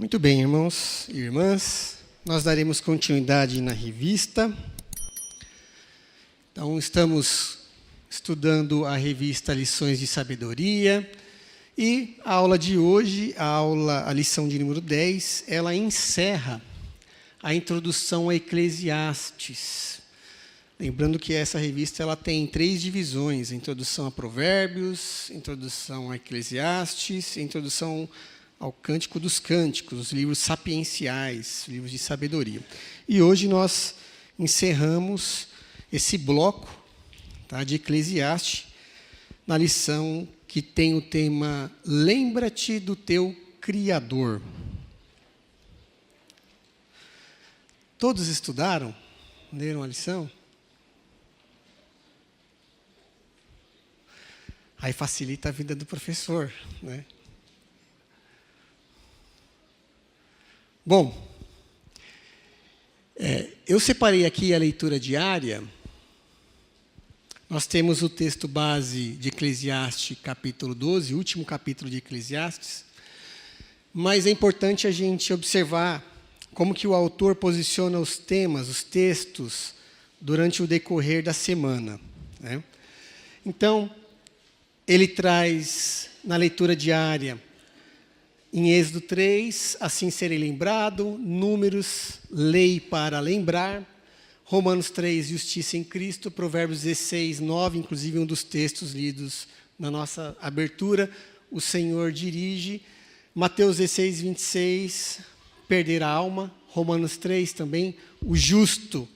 Muito bem, irmãos e irmãs, nós daremos continuidade na revista. Então, estamos estudando a revista Lições de Sabedoria e a aula de hoje, a lição de número 10, ela encerra a introdução a Eclesiastes. Lembrando que essa revista ela tem 3 divisões: introdução a Provérbios, introdução a Eclesiastes, introdução ao Cântico dos Cânticos, os livros sapienciais, livros de sabedoria. E hoje nós encerramos esse bloco, tá, de Eclesiastes, na lição que tem o tema Lembra-te do teu Criador. Todos estudaram? Leram a lição? Aí facilita a vida do professor, né? Bom, eu separei aqui a leitura diária. Nós temos o texto base de Eclesiastes, capítulo 12, o último capítulo de Eclesiastes. Mas é importante a gente observar como que o autor posiciona os temas, os textos, durante o decorrer da semana, né? Então, ele traz na leitura diária, em Êxodo 3, assim serei lembrado, Números, lei para lembrar, Romanos 3, justiça em Cristo, Provérbios 16, 9, inclusive um dos textos lidos na nossa abertura, o Senhor dirige, Mateus 16, 26, perder a alma, Romanos 3 também, o justo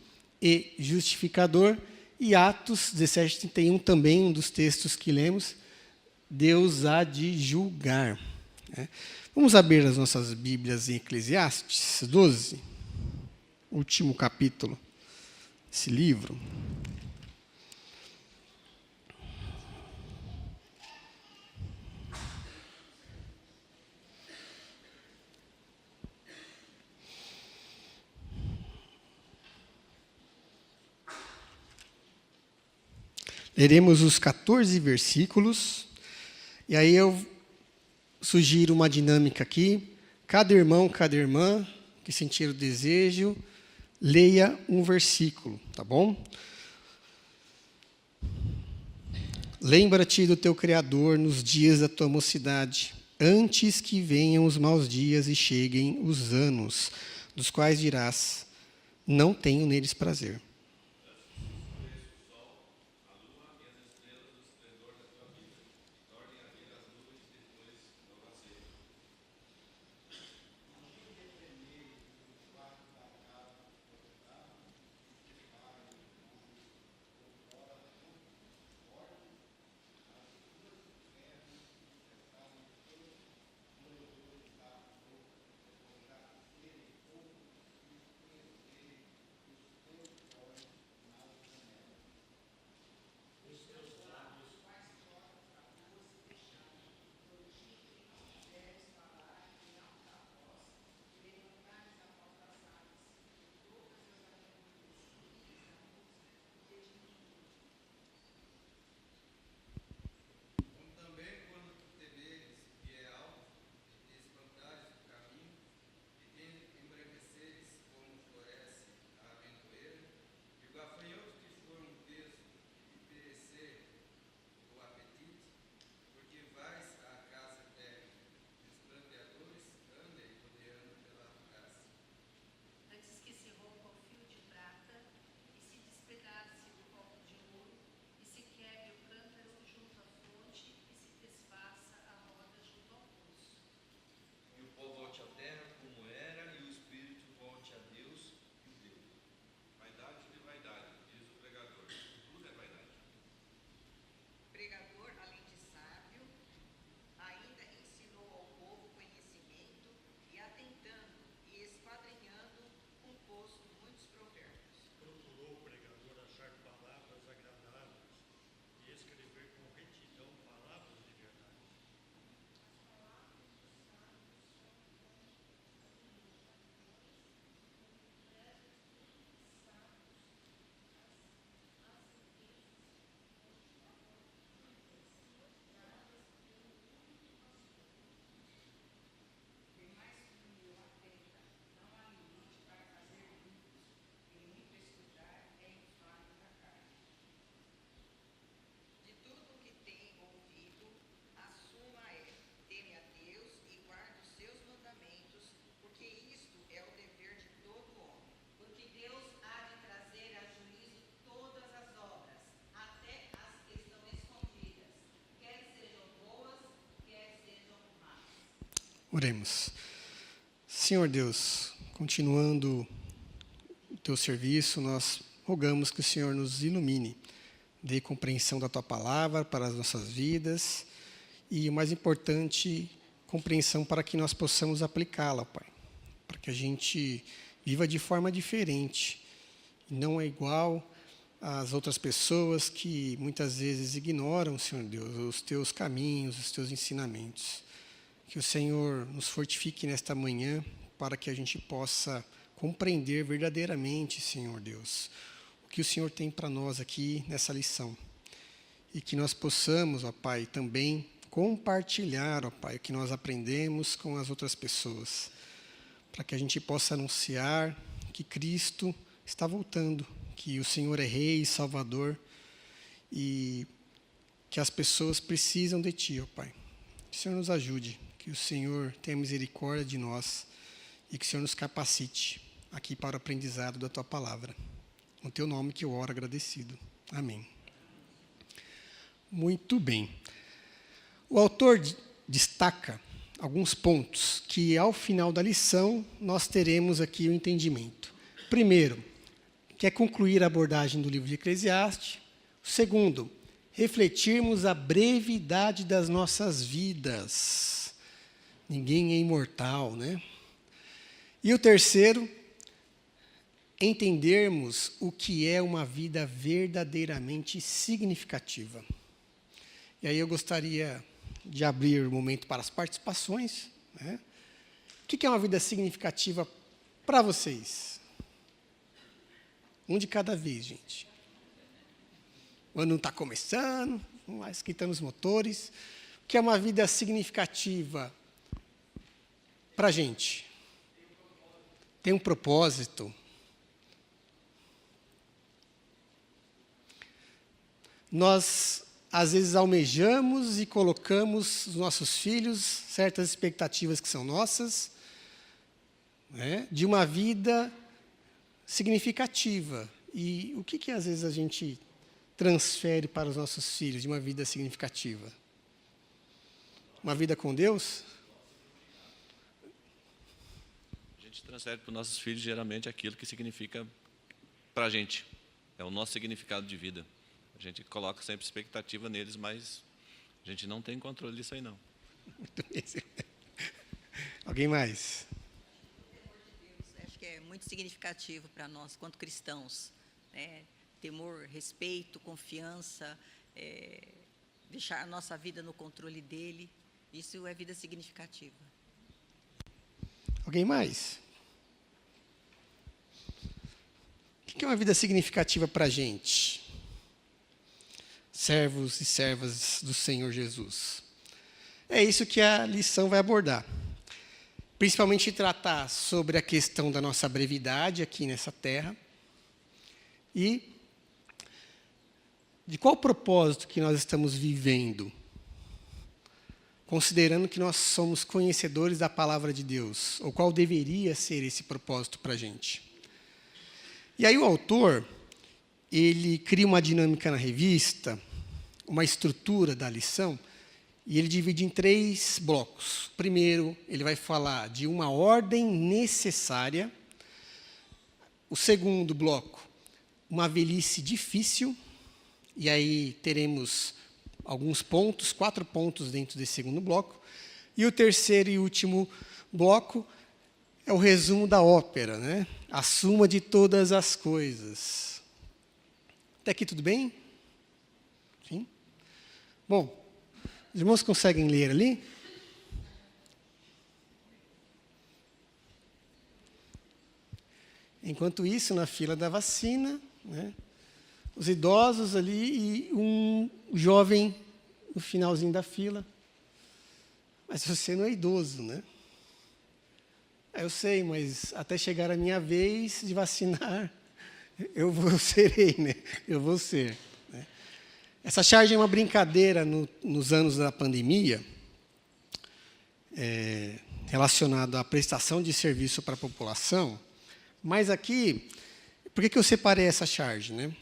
e justificador, e Atos 17, 31, também um dos textos que lemos, Deus há de julgar, né? Vamos abrir as nossas Bíblias em Eclesiastes 12, último capítulo desse livro. Leremos os 14 versículos, e aí eu sugiro uma dinâmica aqui. Cada irmão, cada irmã que sentir o desejo, leia um versículo, tá bom? Lembra-te do teu Criador nos dias da tua mocidade, antes que venham os maus dias e cheguem os anos, dos quais dirás, não tenho neles prazer. Oremos. Senhor Deus, continuando o teu serviço, nós rogamos que o Senhor nos ilumine, dê compreensão da tua palavra para as nossas vidas e, o mais importante, compreensão para que nós possamos aplicá-la, Pai, para que a gente viva de forma diferente, não é igual às outras pessoas que muitas vezes ignoram, Senhor Deus, os teus caminhos, os teus ensinamentos. Que o Senhor nos fortifique nesta manhã para que a gente possa compreender verdadeiramente, Senhor Deus, o que o Senhor tem para nós aqui nessa lição. E que nós possamos, ó Pai, também compartilhar, ó Pai, o que nós aprendemos com as outras pessoas, para que a gente possa anunciar que Cristo está voltando, que o Senhor é Rei e Salvador e que as pessoas precisam de Ti, ó Pai. Que o Senhor nos ajude, que o Senhor tenha misericórdia de nós e que o Senhor nos capacite aqui para o aprendizado da Tua palavra. No Teu nome que eu oro agradecido. Amém. Muito bem. O autor destaca alguns pontos que, ao final da lição, nós teremos aqui o entendimento. Primeiro, quer concluir a abordagem do livro de Eclesiastes. Segundo, refletirmos a brevidade das nossas vidas. Ninguém é imortal, né? E o terceiro, entendermos o que é uma vida verdadeiramente significativa. E aí eu gostaria de abrir o momento para as participações, né? O que é uma vida significativa para vocês? Um de cada vez, gente. O ano não está começando, mas esquentando os motores. O que é uma vida significativa para a gente? Tem um propósito. Nós, às vezes, almejamos e colocamos nos nossos filhos certas expectativas que são nossas, né, de uma vida significativa. E o que às vezes a gente transfere para os nossos filhos de uma vida significativa? Uma vida com Deus? A gente transfere para os nossos filhos geralmente aquilo que significa para a gente. É o nosso significado de vida. A gente coloca sempre expectativa neles, mas a gente não tem controle disso aí, não. Muito bem. Alguém mais? Acho que é muito significativo para nós, quanto cristãos, né? Temor, respeito, confiança, deixar a nossa vida no controle dele. Isso é vida significativa. Alguém mais? O que é uma vida significativa para a gente? Servos e servas do Senhor Jesus. É isso que a lição vai abordar. Principalmente tratar sobre a questão da nossa brevidade aqui nessa terra e de qual propósito que nós estamos vivendo, considerando que nós somos conhecedores da palavra de Deus, ou qual deveria ser esse propósito para a gente. E aí o autor, ele cria uma dinâmica na revista, uma estrutura da lição, e ele divide em 3 blocos. Primeiro, ele vai falar de uma ordem necessária. O segundo bloco, uma velhice difícil. E aí teremos alguns pontos, 4 pontos dentro desse segundo bloco. E o terceiro e último bloco é o resumo da ópera, né? A suma de todas as coisas. Até aqui tudo bem? Sim? Bom, os irmãos conseguem ler ali? Enquanto isso, na fila da vacina, né, os idosos ali e um jovem no finalzinho da fila. Mas você não é idoso, né? Eu sei, mas até chegar a minha vez de vacinar, serei, né? Eu vou ser. Né? Essa charge é uma brincadeira nos anos da pandemia, relacionada à prestação de serviço para a população. Mas aqui, por que eu separei essa charge, né?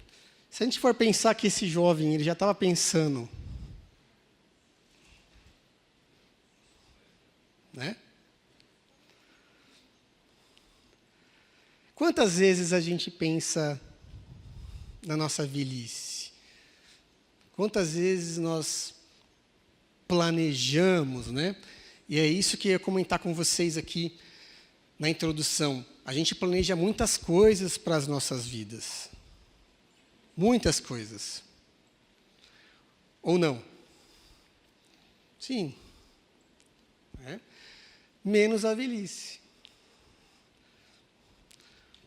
Se a gente for pensar que esse jovem ele já estava pensando, né? Quantas vezes a gente pensa na nossa velhice? Quantas vezes nós planejamos, né? E é isso que eu ia comentar com vocês aqui na introdução. A gente planeja muitas coisas para as nossas vidas. Muitas coisas. Ou não? Sim. É. Menos a velhice.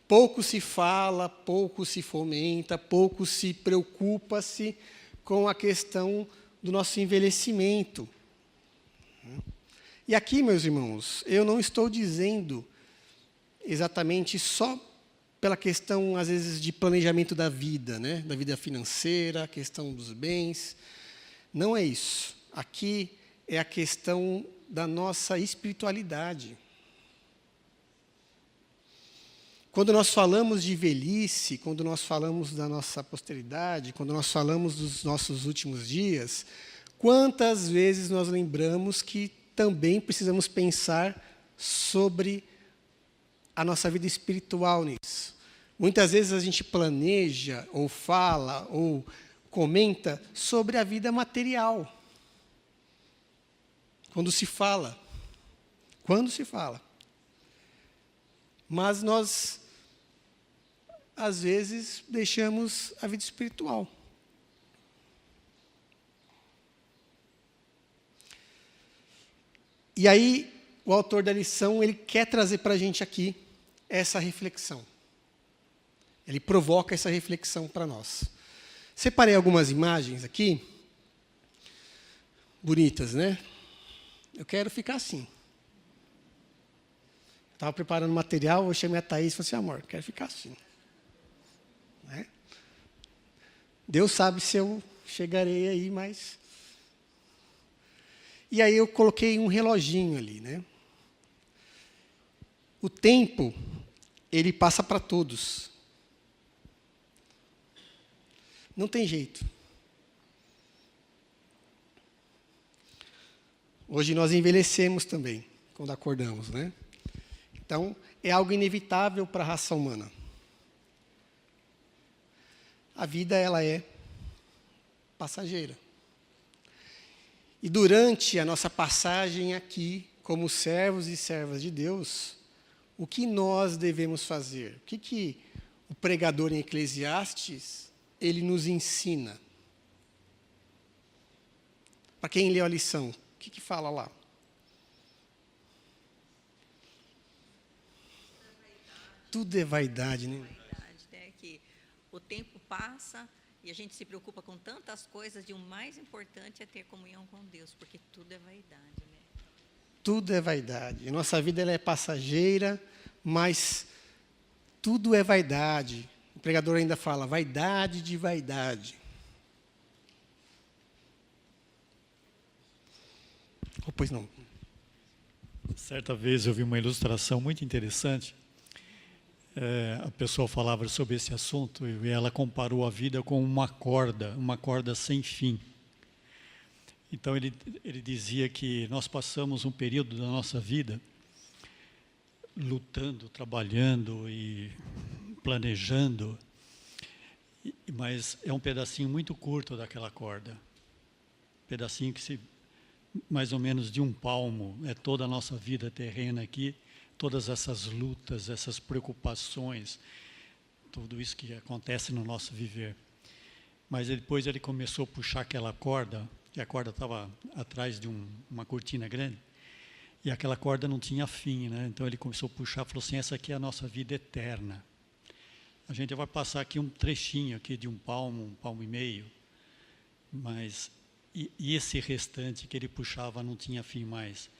Pouco se fala, pouco se fomenta, pouco se preocupa-se com a questão do nosso envelhecimento. E aqui, meus irmãos, eu não estou dizendo exatamente só pela questão, às vezes, de planejamento da vida, né? Da vida financeira, a questão dos bens. Não é isso. Aqui é a questão da nossa espiritualidade. Quando nós falamos de velhice, quando nós falamos da nossa posteridade, quando nós falamos dos nossos últimos dias, quantas vezes nós lembramos que também precisamos pensar sobre a nossa vida espiritual nisso? Muitas vezes a gente planeja, ou fala, ou comenta sobre a vida material. Quando se fala. Mas nós, às vezes, deixamos a vida espiritual. E aí, o autor da lição, ele quer trazer para a gente aqui essa reflexão. Ele provoca essa reflexão para nós. Separei algumas imagens aqui, bonitas, né? Eu quero ficar assim. Estava preparando material, eu chamei a Thaís e falei assim, amor, quero ficar assim. Né? Deus sabe se eu chegarei aí, mas... E aí eu coloquei um reloginho ali, né? O tempo, ele passa para todos. Não tem jeito. Hoje nós envelhecemos também, quando acordamos, né? Então, é algo inevitável para a raça humana. A vida, ela é passageira. E durante a nossa passagem aqui, como servos e servas de Deus, o que nós devemos fazer? O que o pregador em Eclesiastes, ele nos ensina? Para quem leu a lição, o que fala lá? Tudo é vaidade, né? Vaidade, né? Que o tempo passa e a gente se preocupa com tantas coisas, e o mais importante é ter comunhão com Deus, porque tudo é vaidade, né? Tudo é vaidade. Nossa vida, ela é passageira, mas tudo é vaidade. O pregador ainda fala, vaidade de vaidade. Oh, pois não. Certa vez eu vi uma ilustração muito interessante. A pessoa falava sobre esse assunto e ela comparou a vida com uma corda sem fim. Então ele dizia que nós passamos um período da nossa vida lutando, trabalhando e planejando, mas é um pedacinho muito curto daquela corda. Pedacinho que mais ou menos de um palmo, é toda a nossa vida terrena aqui, todas essas lutas, essas preocupações, tudo isso que acontece no nosso viver. Mas depois ele começou a puxar aquela corda, e a corda estava atrás de uma cortina grande, e aquela corda não tinha fim, né? Então ele começou a puxar, falou assim, essa aqui é a nossa vida eterna. A gente vai passar aqui um trechinho aqui de um palmo e meio, mas e esse restante que ele puxava não tinha fim mais.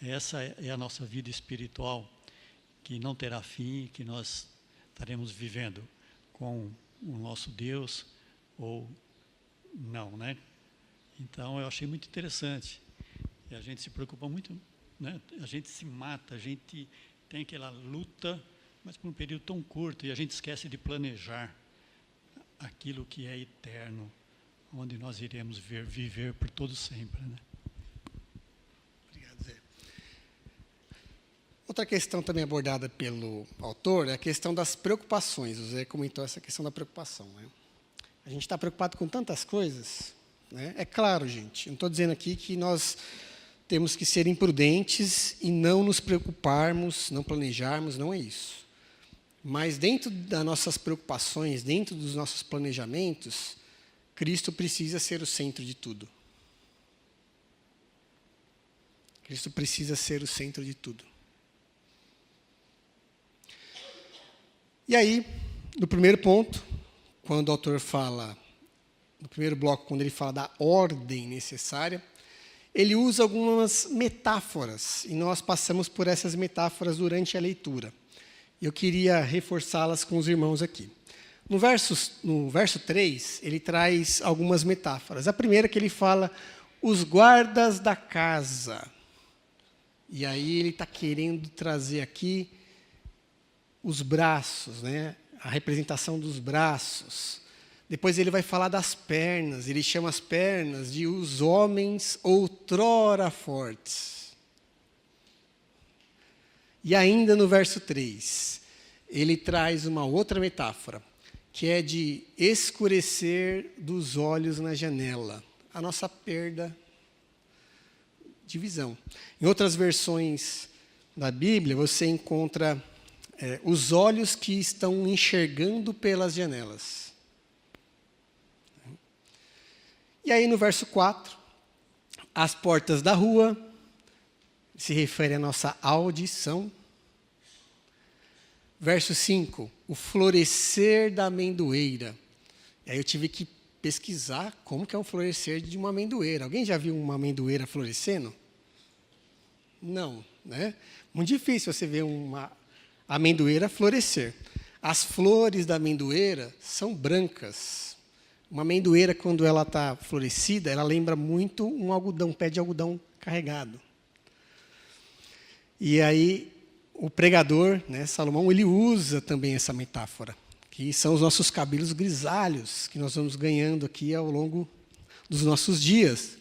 Essa é a nossa vida espiritual, que não terá fim, que nós estaremos vivendo com o nosso Deus ou não, né? Então, eu achei muito interessante. E a gente se preocupa muito, né? A gente se mata, a gente tem aquela luta, mas por um período tão curto, e a gente esquece de planejar aquilo que é eterno, onde nós iremos viver por todo sempre, né? Outra questão também abordada pelo autor é a questão das preocupações. O Zé comentou essa questão da preocupação, né? A gente está preocupado com tantas coisas, né? É claro, gente, não estou dizendo aqui que nós temos que ser imprudentes e não nos preocuparmos, não planejarmos, não é isso. Mas dentro das nossas preocupações, dentro dos nossos planejamentos, Cristo precisa ser o centro de tudo. Cristo precisa ser o centro de tudo. E aí, no primeiro ponto, quando o autor fala, no primeiro bloco, quando ele fala da ordem necessária, ele usa algumas metáforas, e nós passamos por essas metáforas durante a leitura. Eu queria reforçá-las com os irmãos aqui. No verso 3, ele traz algumas metáforas. A primeira que ele fala, os guardas da casa. E aí ele está querendo trazer aqui os braços, né? A representação dos braços. Depois ele vai falar das pernas, ele chama as pernas de os homens outrora fortes. E ainda no verso 3, ele traz uma outra metáfora, que é de escurecer dos olhos na janela, a nossa perda de visão. Em outras versões da Bíblia, você encontra os olhos que estão enxergando pelas janelas. E aí, no verso 4, as portas da rua, se refere à nossa audição. Verso 5, o florescer da amendoeira. E aí eu tive que pesquisar como que é o florescer de uma amendoeira. Alguém já viu uma amendoeira florescendo? Não, né? Muito difícil você ver uma amendoeira florescer. As flores da amendoeira são brancas. Uma amendoeira, quando ela está florescida, ela lembra muito um algodão, um pé de algodão carregado. E aí, o pregador, né, Salomão, ele usa também essa metáfora, que são os nossos cabelos grisalhos, que nós vamos ganhando aqui ao longo dos nossos dias.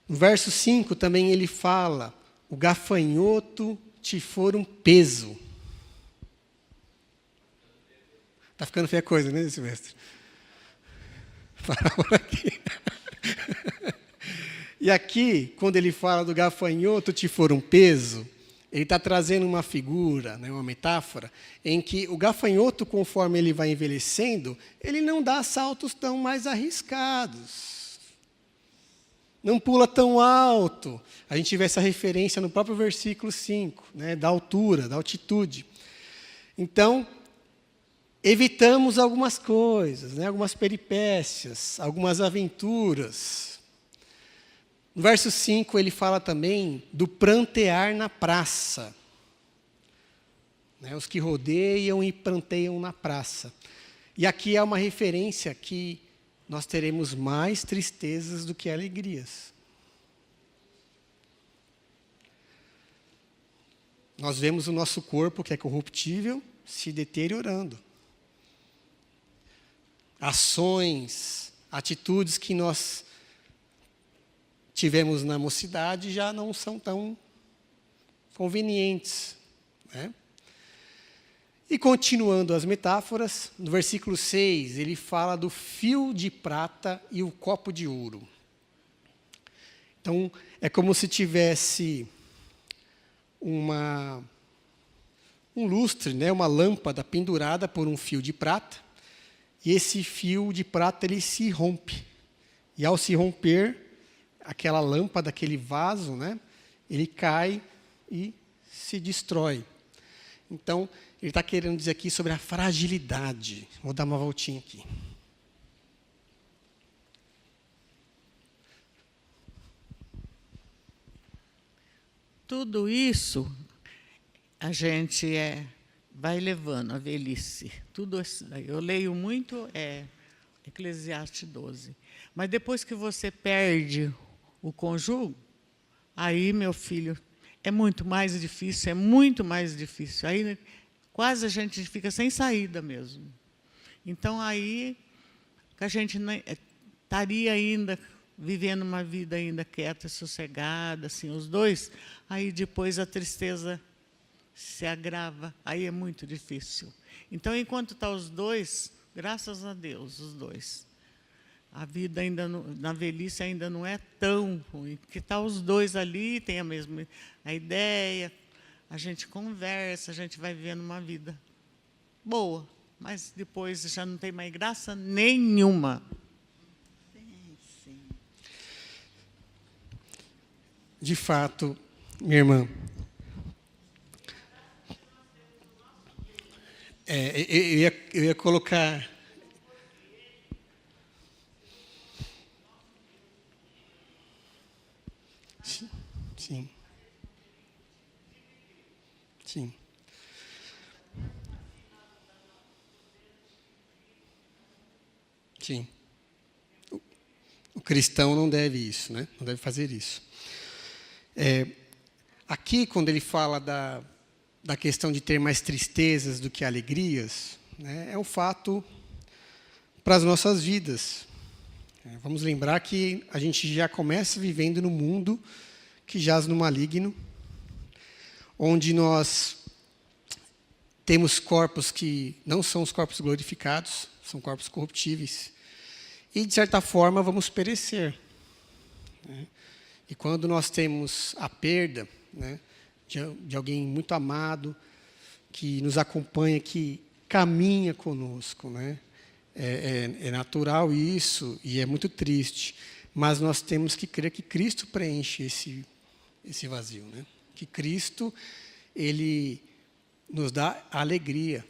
No verso 5 também ele fala, o gafanhoto te for um peso. Está ficando feia a coisa, né, Silvestre? Para por aqui. E aqui, quando ele fala do gafanhoto te for um peso, ele está trazendo uma figura, né, uma metáfora, em que o gafanhoto, conforme ele vai envelhecendo, ele não dá saltos tão mais arriscados. Não pula tão alto. A gente vê essa referência no próprio versículo 5, né, da altura, da altitude. Então, evitamos algumas coisas, né, algumas peripécias, algumas aventuras. No verso 5, ele fala também do prantear na praça. Né, os que rodeiam e pranteiam na praça. E aqui é uma referência que nós teremos mais tristezas do que alegrias. Nós vemos o nosso corpo, que é corruptível, se deteriorando. Ações, atitudes que nós tivemos na mocidade já não são tão convenientes, né? E continuando as metáforas, no versículo 6, ele fala do fio de prata e o copo de ouro. Então, é como se tivesse um lustre, né, uma lâmpada pendurada por um fio de prata, e esse fio de prata ele se rompe. E ao se romper, aquela lâmpada, aquele vaso, né, ele cai e se destrói. Então, ele está querendo dizer aqui sobre a fragilidade. Vou dar uma voltinha aqui. Tudo isso a gente vai levando a velhice. Tudo isso daí. Eu leio muito Eclesiastes 12. Mas depois que você perde o cônjuge, aí, meu filho, é muito mais difícil, é muito mais difícil. Aí quase a gente fica sem saída mesmo. Então, aí, a gente estaria ainda vivendo uma vida ainda quieta, sossegada, assim, os dois, aí depois a tristeza se agrava, aí é muito difícil. Então, enquanto está os dois, graças a Deus, os dois, a vida ainda na velhice ainda não é tão ruim, porque está os dois ali, tem a ideia, a gente conversa, a gente vai vivendo uma vida boa, mas depois já não tem mais graça nenhuma. Sim. De fato, minha irmã, eu ia colocar... Sim. Sim. Sim. O cristão não deve isso, né? Não deve fazer isso. Aqui, quando ele fala da questão de ter mais tristezas do que alegrias, né, é um fato para as nossas vidas. Vamos lembrar que a gente já começa vivendo no mundo que jaz no maligno, onde nós temos corpos que não são os corpos glorificados, são corpos corruptíveis. E, de certa forma, vamos perecer. E quando nós temos a perda, né, de alguém muito amado, que nos acompanha, que caminha conosco, né, é natural isso, e é muito triste. Mas nós temos que crer que Cristo preenche esse vazio, né? Que Cristo, Ele nos dá alegria.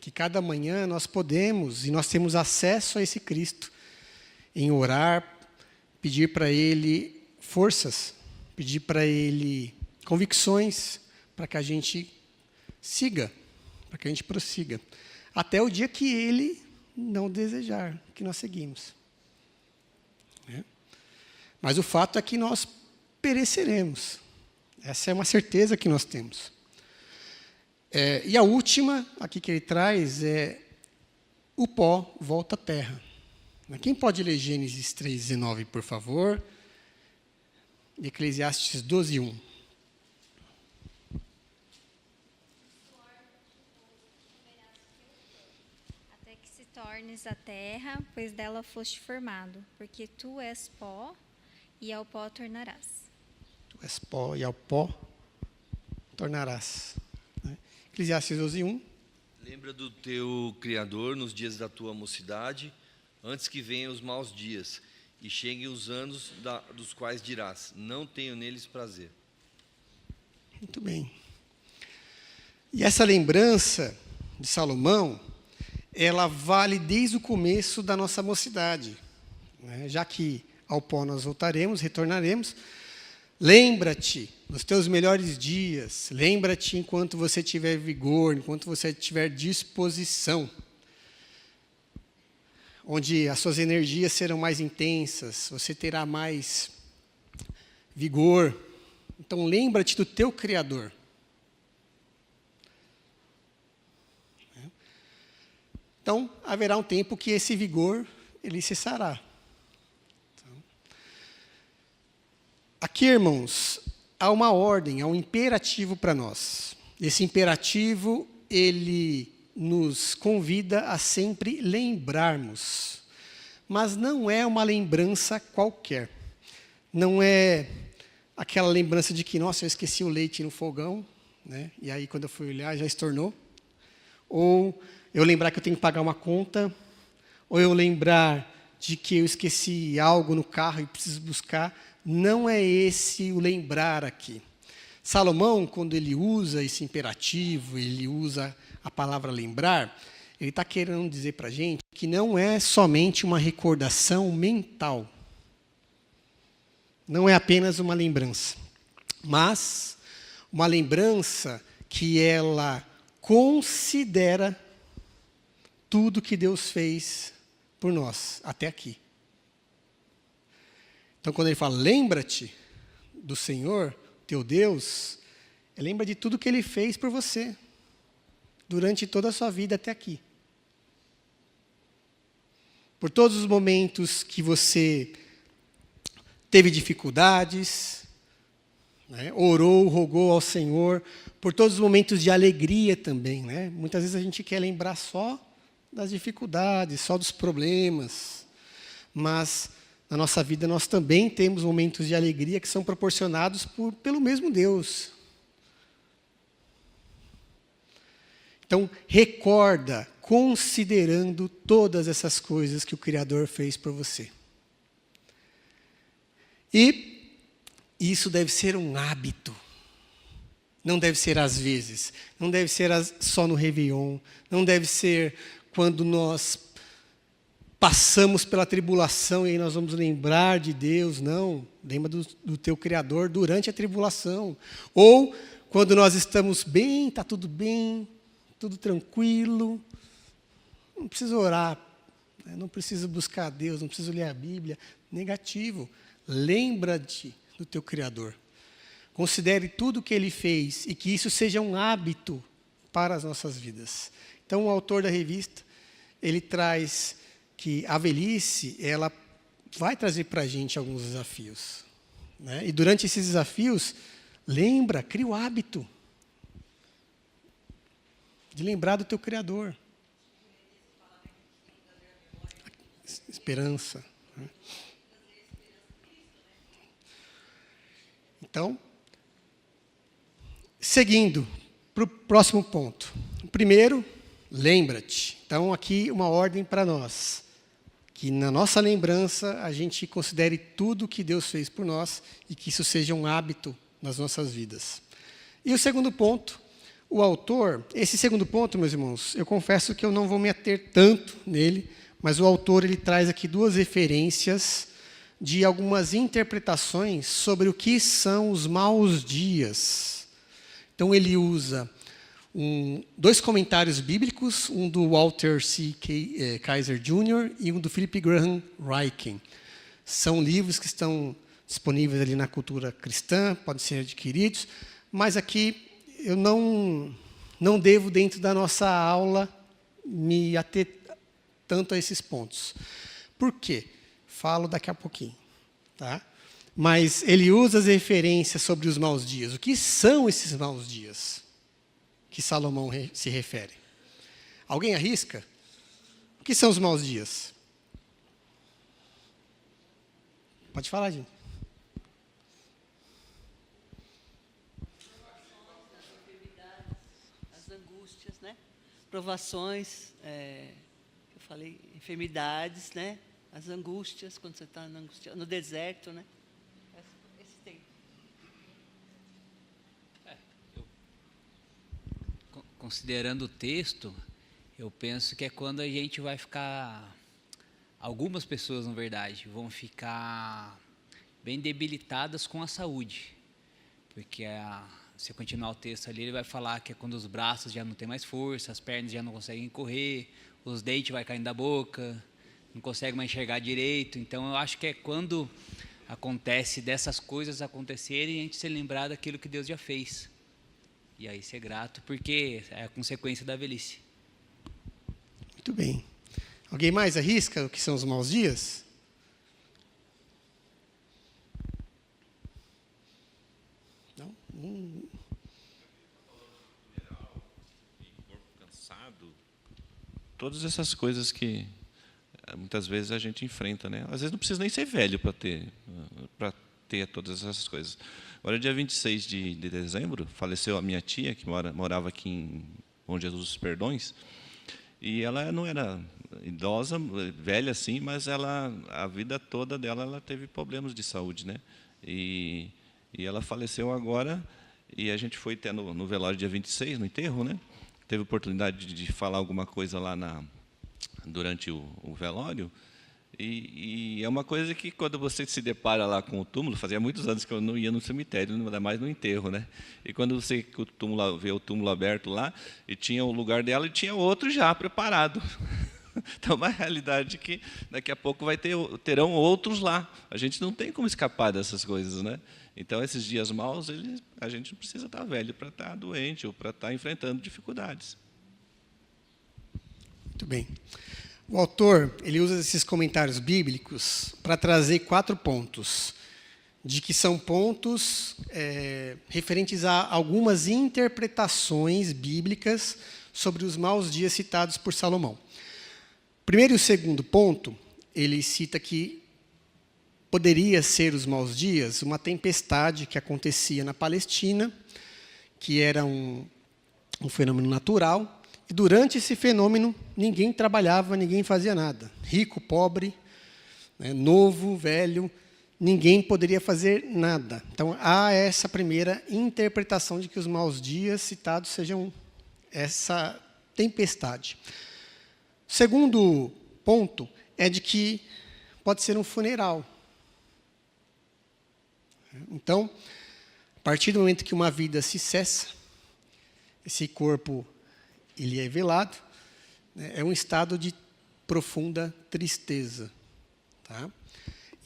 Que cada manhã nós podemos, e nós temos acesso a esse Cristo, em orar, pedir para Ele forças, pedir para Ele convicções, para que a gente siga, para que a gente prossiga. Até o dia que Ele não desejar que nós seguimos. Mas o fato é que nós pereceremos. Essa é uma certeza que nós temos. E a última, aqui que ele traz, é o pó volta à terra. Quem pode ler Gênesis 3:19, por favor? E Eclesiastes 12:1. Até que se tornes a terra, pois dela foste formado, porque tu és pó, e ao pó tornarás. Tu és pó, e ao pó tornarás. Eclesiastes 12:1. Lembra do teu Criador nos dias da tua mocidade, antes que venham os maus dias, e cheguem os anos dos quais dirás, não tenho neles prazer. Muito bem. E essa lembrança de Salomão, ela vale desde o começo da nossa mocidade, né? Já que ao pó nós voltaremos, retornaremos. Lembra-te nos teus melhores dias, lembra-te enquanto você tiver vigor, enquanto você tiver disposição, onde as suas energias serão mais intensas, você terá mais vigor. Então, lembra-te do teu Criador. Então, haverá um tempo que esse vigor, ele cessará. Aqui, irmãos, há uma ordem, há um imperativo para nós. Esse imperativo, ele nos convida a sempre lembrarmos. Mas não é uma lembrança qualquer. Não é aquela lembrança de que, nossa, eu esqueci o leite no fogão, né? E aí, quando eu fui olhar, já estornou. Ou eu lembrar que eu tenho que pagar uma conta. Ou eu lembrar de que eu esqueci algo no carro e preciso buscar. Não é esse o lembrar aqui. Salomão, quando ele usa esse imperativo, ele usa a palavra lembrar, ele está querendo dizer para a gente que não é somente uma recordação mental. Não é apenas uma lembrança. Mas uma lembrança que ela considera tudo que Deus fez por nós, até aqui. Então, quando ele fala, lembra-te do Senhor, teu Deus, lembra de tudo que Ele fez por você, durante toda a sua vida até aqui. por todos os momentos que você teve dificuldades, né? Orou, rogou ao Senhor, por todos os momentos de alegria também, né? Muitas vezes a gente quer lembrar só das dificuldades, só dos problemas, mas na nossa vida nós também temos momentos de alegria que são proporcionados pelo mesmo Deus. Então, recorda, considerando todas essas coisas que o Criador fez por você. E isso deve ser um hábito. Não deve ser às vezes. Não deve ser só no Réveillon. Não deve ser quando nós passamos pela tribulação e aí nós vamos lembrar de Deus. Não. Lembra do teu Criador durante a tribulação. Ou quando nós estamos bem, está tudo bem, tudo tranquilo. Não precisa orar, não precisa buscar a Deus, não precisa ler a Bíblia. Negativo. Lembra-te do teu Criador. Considere tudo o que Ele fez e que isso seja um hábito para as nossas vidas. Então, o autor da revista, ele traz que a velhice, ela vai trazer para a gente alguns desafios, né? E durante esses desafios, cria o hábito de lembrar do teu Criador. Esperança. Né? Então, seguindo para o próximo ponto. Primeiro, lembra-te. Então, aqui uma ordem para nós. Que na nossa lembrança a gente considere tudo que Deus fez por nós e que isso seja um hábito nas nossas vidas. E o segundo ponto, o autor, esse segundo ponto, meus irmãos, eu confesso que eu não vou me ater tanto nele, mas o autor ele traz aqui duas referências de algumas interpretações sobre o que são os maus dias. Então, ele usa dois comentários bíblicos, um do Walter C. Kaiser Jr. e um do Philip Graham Ryken. São livros que estão disponíveis ali na cultura cristã, podem ser adquiridos, mas aqui eu não devo, dentro da nossa aula, me ater tanto a esses pontos. Por quê? Falo daqui a pouquinho. Tá? Mas ele usa as referências sobre os maus dias. O que são esses maus dias que Salomão se refere? Alguém arrisca? O que são os maus dias? Pode falar, gente. As angústias, né? Provações, eu falei, enfermidades, né? As angústias, quando você está no deserto, né? Esse tempo. Considerando o texto, eu penso que é quando a gente vai ficar... Algumas pessoas, na verdade, vão ficar bem debilitadas com a saúde. Porque se continuar o texto ali, ele vai falar que é quando os braços já não têm mais força, as pernas já não conseguem correr, os dentes vai caindo da boca, não consegue mais enxergar direito. Então, eu acho que é quando acontece dessas coisas acontecerem, a gente se lembrar daquilo que Deus já fez. E aí ser grato, porque é a consequência da velhice. Muito bem. Alguém mais arrisca o que são os maus dias? Não? Corpo cansado. Todas essas coisas que muitas vezes a gente enfrenta, né? Às vezes não precisa nem ser velho para ter todas essas coisas. Agora, dia 26 de dezembro, faleceu a minha tia, que morava aqui em Bom Jesus dos Perdões, e ela não era idosa, velha assim, mas a vida toda dela ela teve problemas de saúde, né? E ela faleceu agora, e a gente foi até no velório dia 26, no enterro, né? Teve oportunidade de falar alguma coisa lá durante o velório, e é uma coisa que, quando você se depara lá com o túmulo, fazia muitos anos que eu não ia no cemitério, ainda mais no enterro, né? E quando você vê o túmulo aberto lá, e tinha o lugar dela, e tinha outro já preparado. Então, uma realidade que daqui a pouco terão outros lá. A gente não tem como escapar dessas coisas, né? Então, esses dias maus, a gente não precisa estar velho para estar doente ou para estar enfrentando dificuldades. Muito bem. O autor, ele usa esses comentários bíblicos para trazer 4 pontos, de que são pontos referentes a algumas interpretações bíblicas sobre os maus dias citados por Salomão. Primeiro e o segundo ponto, ele cita que poderia ser os maus dias uma tempestade que acontecia na Palestina, que era um fenômeno natural, e durante esse fenômeno ninguém trabalhava, ninguém fazia nada. Rico, pobre, novo, velho, ninguém poderia fazer nada. Então, há essa primeira interpretação de que os maus dias citados sejam essa tempestade. O segundo ponto é de que pode ser um funeral. Então, a partir do momento que uma vida se cessa, esse corpo ele é velado, é um estado de profunda tristeza. Tá?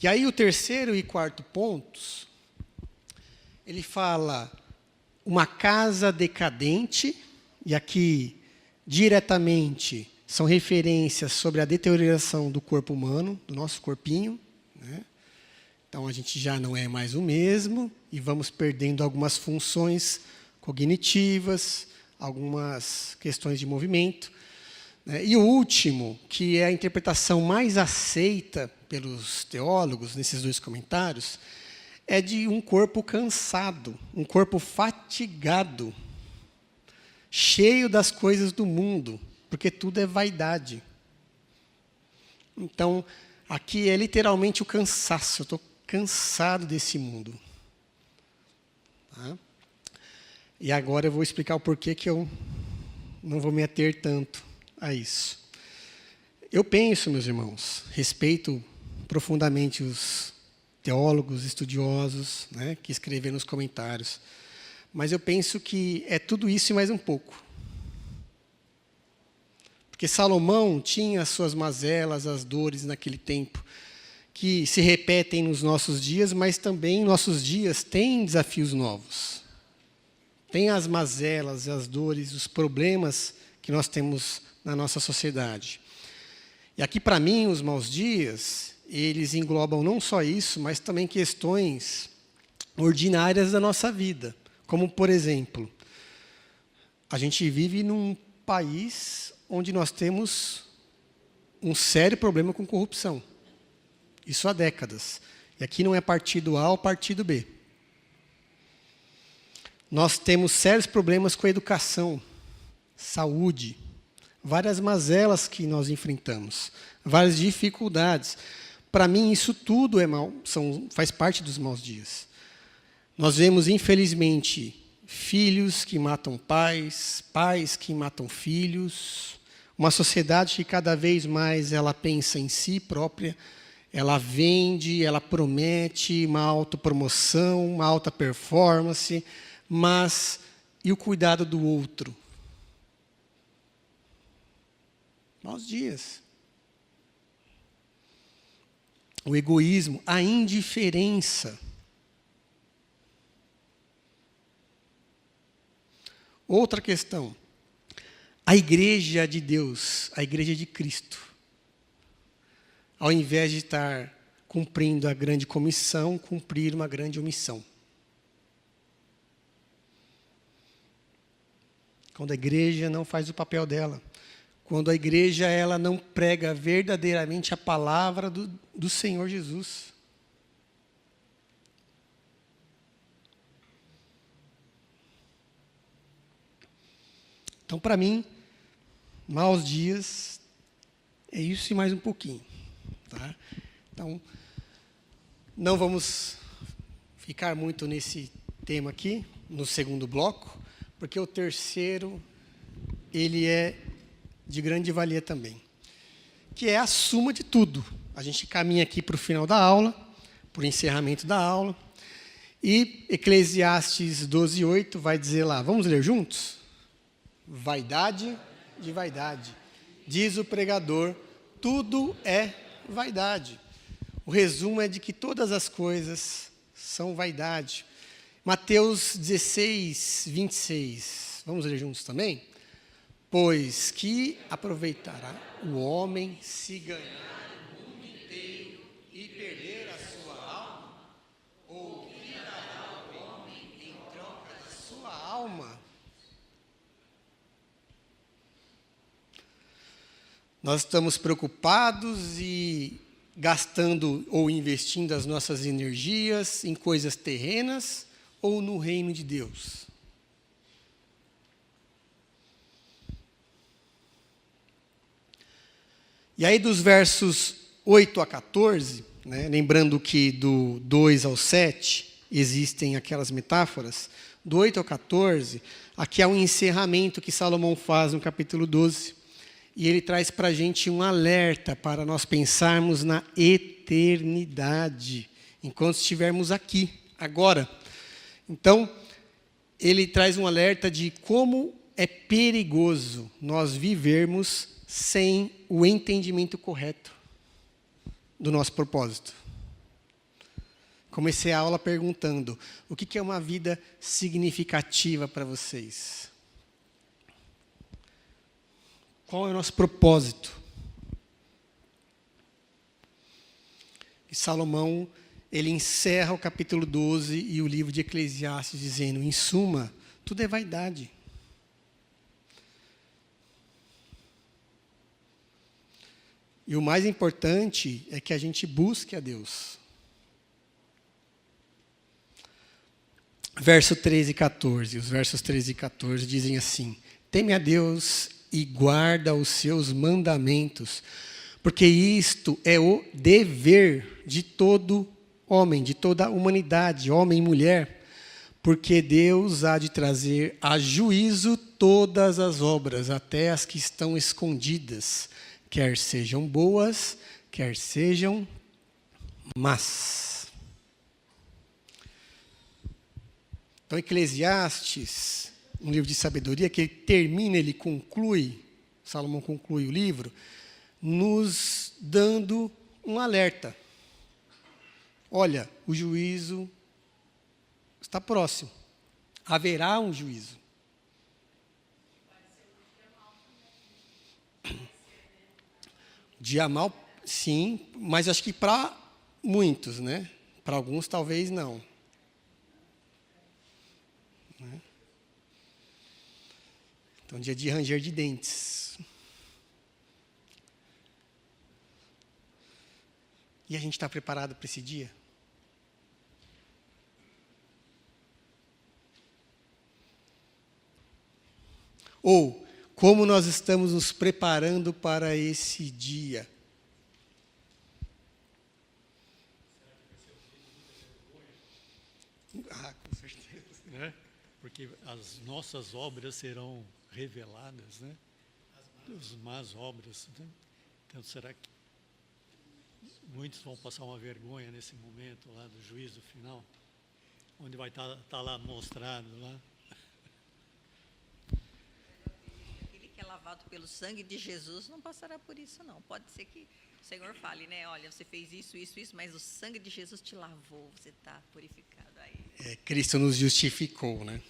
E aí o terceiro e quarto pontos, ele fala uma casa decadente, e aqui diretamente são referências sobre a deterioração do corpo humano, do nosso corpinho. Então, a gente já não é mais o mesmo e vamos perdendo algumas funções cognitivas, algumas questões de movimento. E o último, que é a interpretação mais aceita pelos teólogos, nesses 2 comentários, é de um corpo cansado, um corpo fatigado, cheio das coisas do mundo, porque tudo é vaidade. Então, aqui é literalmente o cansaço. Eu estou cansado desse mundo. Tá? E agora eu vou explicar o porquê que eu não vou me ater tanto a isso. Eu penso, meus irmãos, respeito profundamente os teólogos, estudiosos, que escreveram nos comentários, mas eu penso que é tudo isso e mais um pouco. Porque Salomão tinha as suas mazelas, as dores naquele tempo, que se repetem nos nossos dias, mas também nossos dias têm desafios novos. Tem as mazelas, as dores, os problemas que nós temos na nossa sociedade. E aqui, para mim, os maus dias, eles englobam não só isso, mas também questões ordinárias da nossa vida. Como, por exemplo, a gente vive num país onde nós temos um sério problema com corrupção. Isso há décadas. E aqui não é partido A ou partido B. Nós temos sérios problemas com a educação, saúde, várias mazelas que nós enfrentamos, várias dificuldades. Para mim, isso tudo é mal, faz parte dos maus dias. Nós vemos, infelizmente, filhos que matam pais, pais que matam filhos, uma sociedade que cada vez mais ela pensa em si própria, ela vende, ela promete uma autopromoção, uma alta performance, mas e o cuidado do outro? Maus dias. O egoísmo, a indiferença. Outra questão. A igreja de Deus, a igreja de Cristo, ao invés de estar cumprindo a grande comissão, cumprir uma grande omissão. Quando a igreja não faz o papel dela, quando a igreja ela não prega verdadeiramente a palavra do Senhor Jesus. Então, para mim, maus dias é isso e mais um pouquinho. Tá? Então, não vamos ficar muito nesse tema aqui, no segundo bloco, porque o terceiro, ele é de grande valia também, que é a suma de tudo. A gente caminha aqui para o final da aula, para o encerramento da aula, e Eclesiastes 12:8 vai dizer lá, vamos ler juntos? Vaidade de vaidade. Diz o pregador, tudo é vaidade. O resumo é de que todas as coisas são vaidade. Mateus 16:26. Vamos ler juntos também? Pois que aproveitará o homem se ganhar o mundo inteiro e perder a sua alma? Ou que dará o homem em troca da sua alma? Nós estamos preocupados e gastando ou investindo as nossas energias em coisas terrenas ou no reino de Deus? E aí, dos versos 8 a 14, né, lembrando que do 2 ao 7 existem aquelas metáforas, do 8 ao 14, aqui há um encerramento que Salomão faz no capítulo 12, e ele traz para a gente um alerta para nós pensarmos na eternidade, enquanto estivermos aqui, agora. Então, ele traz um alerta de como é perigoso nós vivermos sem o entendimento correto do nosso propósito. Comecei a aula perguntando: o que é uma vida significativa para vocês? Qual é o nosso propósito? E Salomão, ele encerra o capítulo 12 e o livro de Eclesiastes dizendo, em suma, tudo é vaidade. E o mais importante é que a gente busque a Deus. Verso 13 e 14. Os versos 13 e 14 dizem assim: teme a Deus e guarda os seus mandamentos, porque isto é o dever de todo homem, de toda a humanidade, homem e mulher, porque Deus há de trazer a juízo todas as obras, até as que estão escondidas, quer sejam boas, quer sejam más. Então, Eclesiastes, um livro de sabedoria, que ele termina, ele conclui, Salomão conclui o livro, nos dando um alerta. Olha, o juízo está próximo. Haverá um juízo. Dia mal, sim, mas acho que para muitos, né? Para alguns talvez não. Né? Então, dia de ranger de dentes. E a gente está preparado para esse dia? Ou, como nós estamos nos preparando para esse dia? Ah, com certeza. Né? Porque as nossas obras serão reveladas, né? As más obras. Né? Então, será que muitos vão passar uma vergonha nesse momento lá do juízo final? Onde vai estar lá mostrado lá? Que é lavado pelo sangue de Jesus não passará por isso, não. Pode ser que o Senhor fale, né? Olha, você fez isso, mas o sangue de Jesus te lavou, você está purificado aí. Cristo nos justificou, né?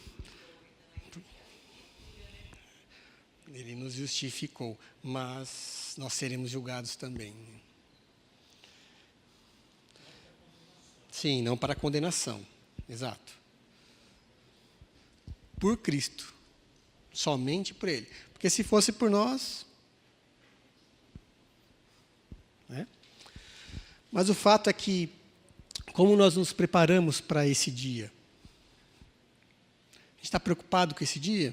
Ele nos justificou, mas nós seremos julgados também. Sim, não para condenação, exato. Por Cristo, somente por Ele. Porque se fosse por nós... Né? Mas o fato é que, como nós nos preparamos para esse dia? A gente está preocupado com esse dia?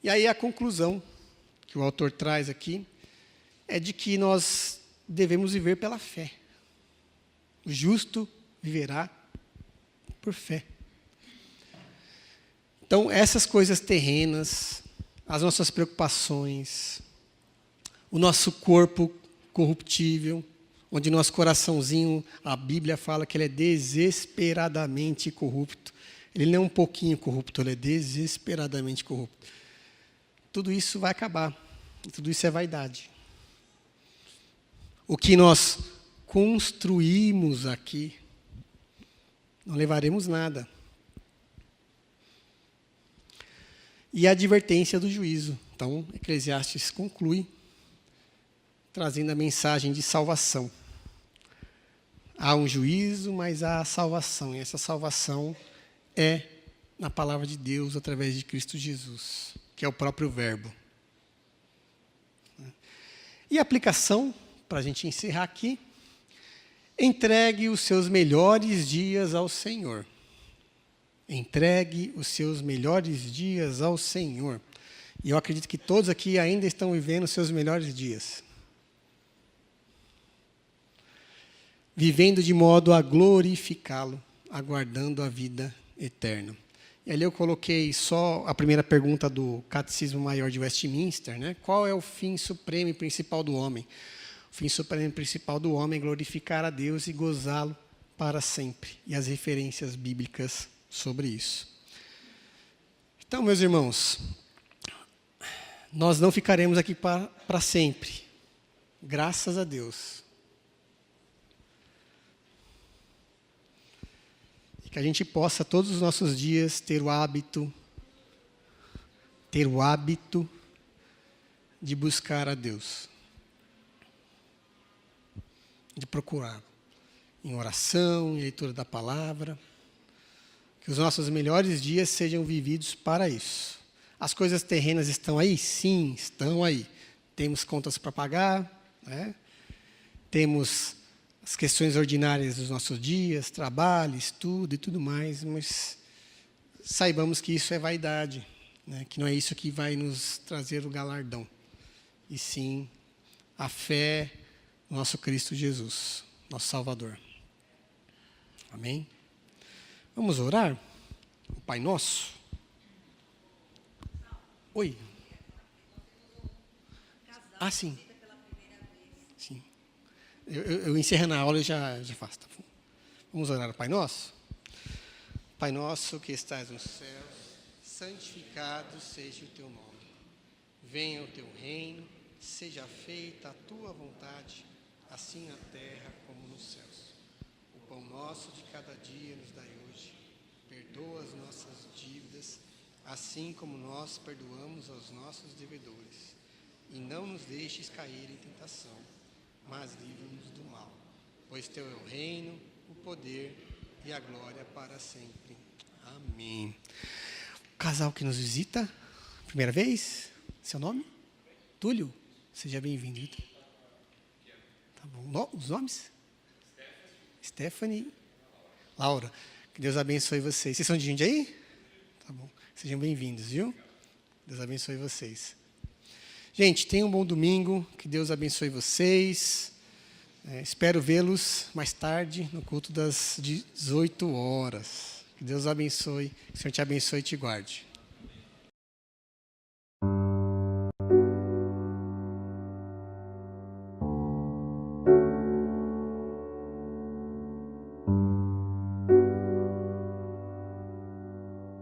E aí a conclusão que o autor traz aqui é de que nós devemos viver pela fé. O justo viverá por fé. Então, essas coisas terrenas, as nossas preocupações, o nosso corpo corruptível, onde nosso coraçãozinho, a Bíblia fala que ele é desesperadamente corrupto. Ele não é um pouquinho corrupto, ele é desesperadamente corrupto. Tudo isso vai acabar. Tudo isso é vaidade. O que nós construímos aqui, não levaremos nada. e a advertência do juízo. Então, Eclesiastes conclui trazendo a mensagem de salvação. Há um juízo, mas há a salvação. E essa salvação é na palavra de Deus, através de Cristo Jesus, que é o próprio Verbo. E a aplicação, para a gente encerrar aqui, entregue os seus melhores dias ao Senhor. Entregue os seus melhores dias ao Senhor. E eu acredito que todos aqui ainda estão vivendo os seus melhores dias. Vivendo de modo a glorificá-lo, aguardando a vida eterna. E ali eu coloquei só a primeira pergunta do Catecismo Maior de Westminster, né? Qual é o fim supremo e principal do homem? O fim supremo e principal do homem é glorificar a Deus e gozá-lo para sempre. E as referências bíblicas sobre isso. Então, meus irmãos, nós não ficaremos aqui para sempre. Graças a Deus. Que a gente possa, todos os nossos dias, ter o hábito de buscar a Deus. De procurar em oração, em leitura da palavra. Que os nossos melhores dias sejam vividos para isso. As coisas terrenas estão aí? Sim, estão aí. Temos contas para pagar, né? Temos as questões ordinárias dos nossos dias, trabalho, estudo e tudo mais, mas saibamos que isso é vaidade, né? Que não é isso que vai nos trazer o galardão, e sim a fé no nosso Cristo Jesus, nosso Salvador. Amém? Vamos orar? O Pai Nosso. Oi. Ah, sim. Sim. Eu encerrando a aula e já faço. Tá? Vamos orar ao Pai Nosso? Pai nosso que estás nos céus, santificado seja o teu nome. Venha o teu reino, seja feita a tua vontade, assim na terra como nos céus. O pão nosso de cada dia nos dai hoje. Perdoa as nossas dívidas, assim como nós perdoamos aos nossos devedores. E não nos deixes cair em tentação, mas livra-nos do mal. Pois teu é o reino, o poder e a glória para sempre. Amém. O casal que nos visita, primeira vez, seu nome? Túlio, seja bem-vindo. Tá bom. Os nomes? Stephanie. Laura, que Deus abençoe vocês. Vocês são de Jundiaí? Tá bom. Sejam bem-vindos, viu? Deus abençoe vocês. Gente, tenham um bom domingo, que Deus abençoe vocês. Espero vê-los mais tarde no culto das 18 horas. Que Deus abençoe, que o Senhor te abençoe e te guarde.